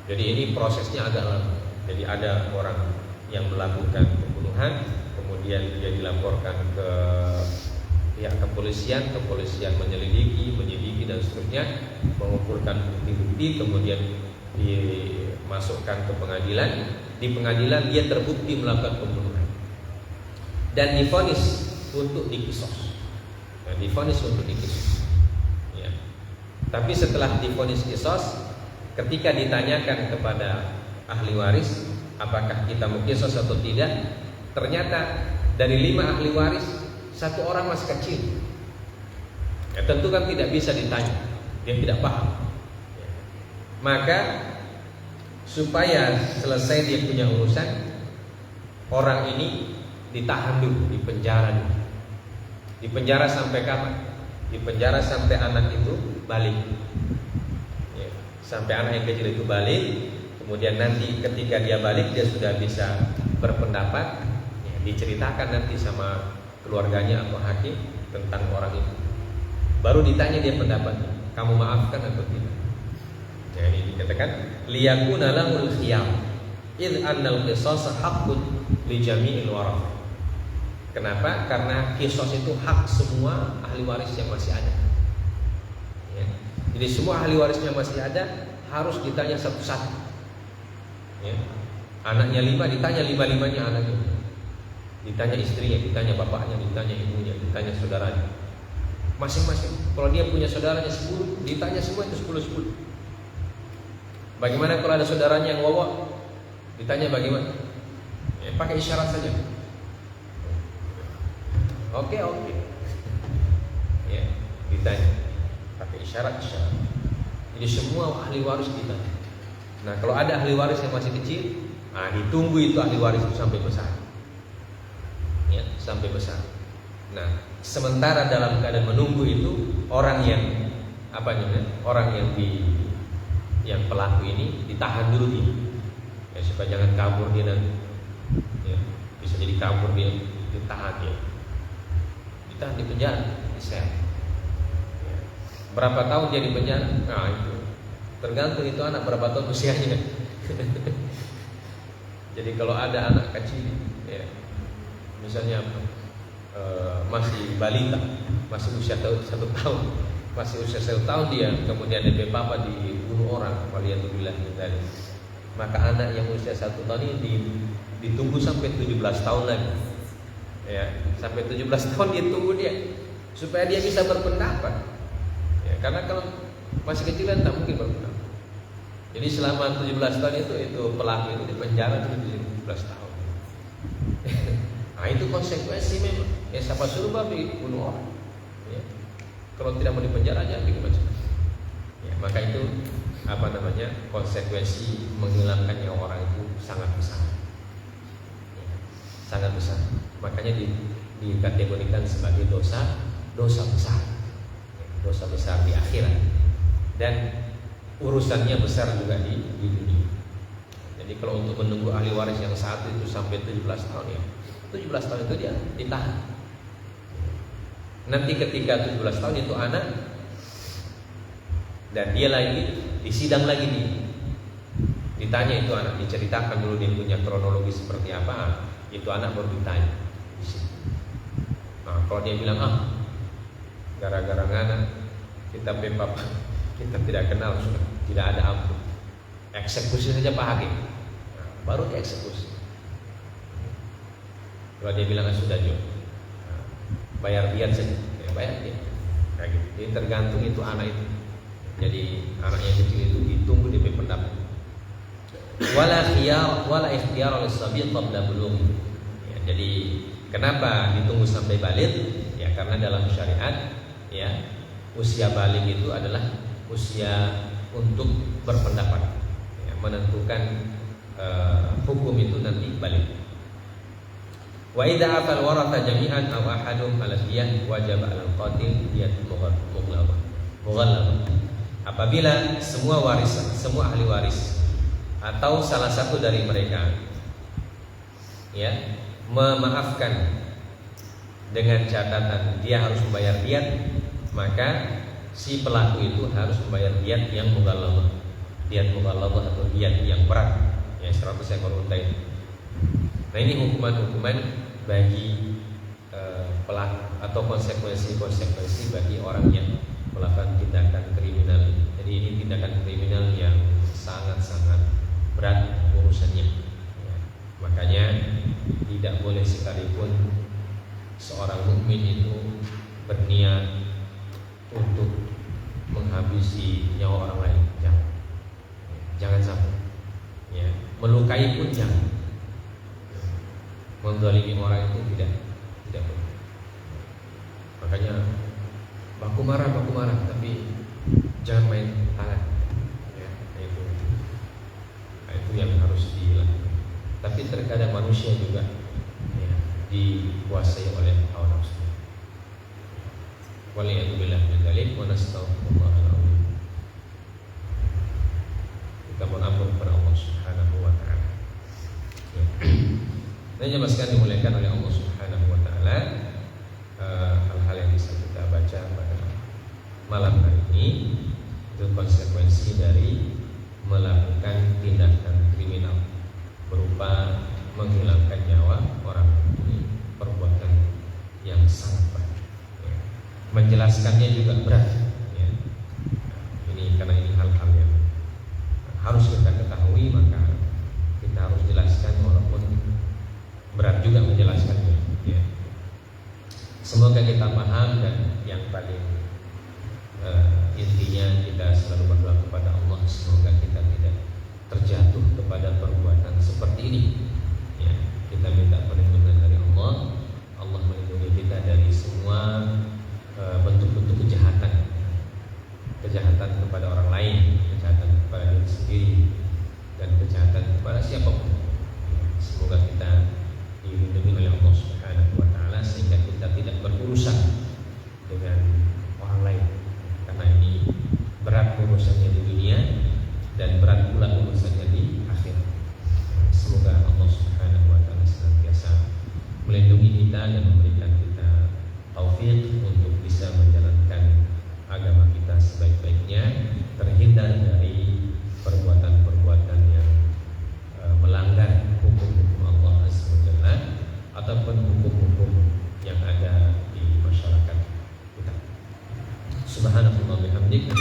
Jadi ini prosesnya agak lama. Jadi ada orang yang melakukan pembunuhan, kemudian dia dilaporkan ke pihak kepolisian menyelidiki dan seterusnya, mengumpulkan bukti-bukti, kemudian dimasukkan ke pengadilan. Di pengadilan dia terbukti melakukan pembunuhan dan divonis untuk dikisos. Nah, divonis untuk dikisos. Ya. Tapi setelah divonis kisos, ketika ditanyakan kepada ahli waris apakah kita mau kisos atau tidak, ternyata dari 5 ahli waris 1 orang masih kecil. Ya, tentu kan tidak bisa ditanya, dia tidak paham. Ya. Maka supaya selesai dia punya urusan, orang ini ditahan dulu, dipenjara dulu. Dipenjara sampai kapan? Dipenjara sampai anak itu balik. Ya, sampai anak yang kecil itu balik. Kemudian nanti ketika dia balik, dia sudah bisa berpendapat. Ya, diceritakan nanti sama keluarganya atau hakim tentang orang itu. Baru ditanya dia pendapatnya, kamu maafkan atau tidak? Ya, ini dikatakan liyakuna lahul khiyar id annal qisas haqqun li jami'il warath. Kenapa? Karena kisos itu hak semua ahli waris yang masih ada. Ya. Jadi semua ahli waris yang masih ada harus ditanya satu-satu. Ya. Anaknya 5 ditanya 5-5-nya anaknya. Ditanya istrinya, ditanya bapaknya, ditanya ibunya, ditanya saudaranya. Masing-masing. Kalau dia punya saudaranya 10, ditanya semua itu 10-10. Bagaimana kalau ada saudaranya yang wawak? Ditanya bagaimana? Ya, pakai isyarat saja. Oke. Ya, ditanya pakai isyarat. Jadi semua ahli waris ditanya. Nah, kalau ada ahli waris yang masih kecil, ditunggu itu ahli waris itu sampai besar. Ya, sampai besar. Nah, sementara dalam keadaan menunggu itu orang yang yang pelaku ini ditahan dulu dia. Ya, supaya jangan kabur dia nanti. Ya, bisa jadi kabur dia, ditahan dia. Ditahan di penjara, diseret. Ya. Berapa tahun dia di penjara? Nah, itu tergantung itu anak berapa tahun usianya. Jadi kalau ada anak kecil, ya, misalnya masih balita, masih usia 1 tahun, masih usia 1 tahun dia, kemudian DP papa dibunuh orang, waliyadzubillah min dzalik. Maka anak yang usia 1 tahun ini ditunggu sampai 17 tahun lagi. Ya, sampai 17 tahun dia tunggu dia supaya dia bisa berpendapat. Ya, karena kalau masih kecilan tak mungkin berpendapat. Jadi selama 17 tahun itu pelaku itu di penjara 17 tahun. Nah, itu konsekuensi memang. Ya, siapa suruh babi bunuh orang. Ya. Kalau tidak mau di penjara aja bikin macam. Ya, maka itu konsekuensi menghilangkan nyawa orang itu sangat besar. Ya, sangat besar. Makanya dikategorikan sebagai dosa besar. Ya, dosa besar di akhirat. Dan urusannya besar juga di dunia. Jadi kalau untuk menunggu ahli waris yang satu itu sampai 17 tahun ya, 17 tahun itu dia ditahan. Nanti ketika 17 tahun itu anak, dan dia lagi disidang lagi nih, ditanya itu anak, diceritakan dulu dia punya kronologi seperti apa, itu anak baru ditanya. Nah, kalau dia bilang gara-gara ngana kita bebas, kita tidak kenal, sudah tidak ada ampun, eksekusi saja Pak Hakim. Nah, baru dieksekusi. Kalau dia bilang sudah Jo, bayar diat saja, ya bayar diat. Kayak gitu. Jadi tergantung itu anak itu. Jadi anak yang kecil itu ditunggu di pendapat. Wala ikhtiyar oleh sabil qabla bulugh. Ya, jadi kenapa ditunggu sampai balik? Ya karena dalam syariat ya usia balik itu adalah usia untuk berpendapat, ya, menentukan hukum itu nanti balik. Wa idza afal waratha jami'an aw ahadum ala diyah wajib 'ala al-qatil diyat mughalladhah. Apabila semua ahli waris atau salah satu dari mereka ya memaafkan dengan catatan dia harus membayar diyat, maka si pelaku itu harus membayar diyat yang mughalladhah. Diyat mughalladhah atau diyat yang berat, ya 100 ekor unta itu. Nah, ini hukuman-hukuman bagi pelaku atau konsekuensi bagi orang yang melakukan tindakan kriminal. Jadi ini tindakan kriminal yang sangat-sangat berat urusannya. Ya, makanya tidak boleh sekalipun seorang mukmin itu berniat untuk menghabisi nyawa orang lain. Jangan sampai. Ya, melukai pun jangan. Menzalimi orang itu tidak boleh. Makanya baku marah, tapi jangan main tangan. Ya, itu yang harus dilakukan. Tapi terkadang manusia juga ya, dikuasai oleh hawa nafsu. Waliyadzubillah min dzalik wa nastaghfirullah al-azim. Kita mohon ampun kepada Allah Subhanahu wa taala. Ya. Dan jelaskan dimuliakan oleh Allah Subhanahu wa taala, hal-hal yang bisa kita baca pada malam hari ini itu konsekuensi dari melakukan tindakan kriminal berupa menghilangkan nyawa orang. Ini perbuatan yang sangat berat. Ya. Menjelaskannya juga berat. Ya. Ini karena ini hal-hal yang harus kita ketahui, maka kita harus jelaskan walaupun berat juga menjelaskannya. Ya. Semoga kita paham, dan yang paling intinya kita selalu berdoa kepada Allah semoga kita tidak terjatuh kepada perbuatan seperti ini. Ya, kita minta perlindungan dari Allah. Allah melindungi kita dari semua bentuk-bentuk kejahatan, kejahatan kepada orang lain, kejahatan kepada diri sendiri, dan kejahatan kepada siapapun. Semoga kita dilindungi oleh Allah Subhanahu wa Ta'ala sehingga kita tidak berurusan dengan orang lain, karena ini berat urusannya di dunia dan berat pula urusannya di akhirat. Semoga Allah Subhanahu wa Ta'ala senantiasa melindungi kita dan memberikan kita taufik untuk bisa menjalankan agama kita sebaik-baiknya, terhindar dari perbuatan-perbuatan yang melanggar hukum-hukum Allah Azza wa Jalla ataupun hukum-hukum yang ada di masyarakat kita. Subhanallah bihamdik.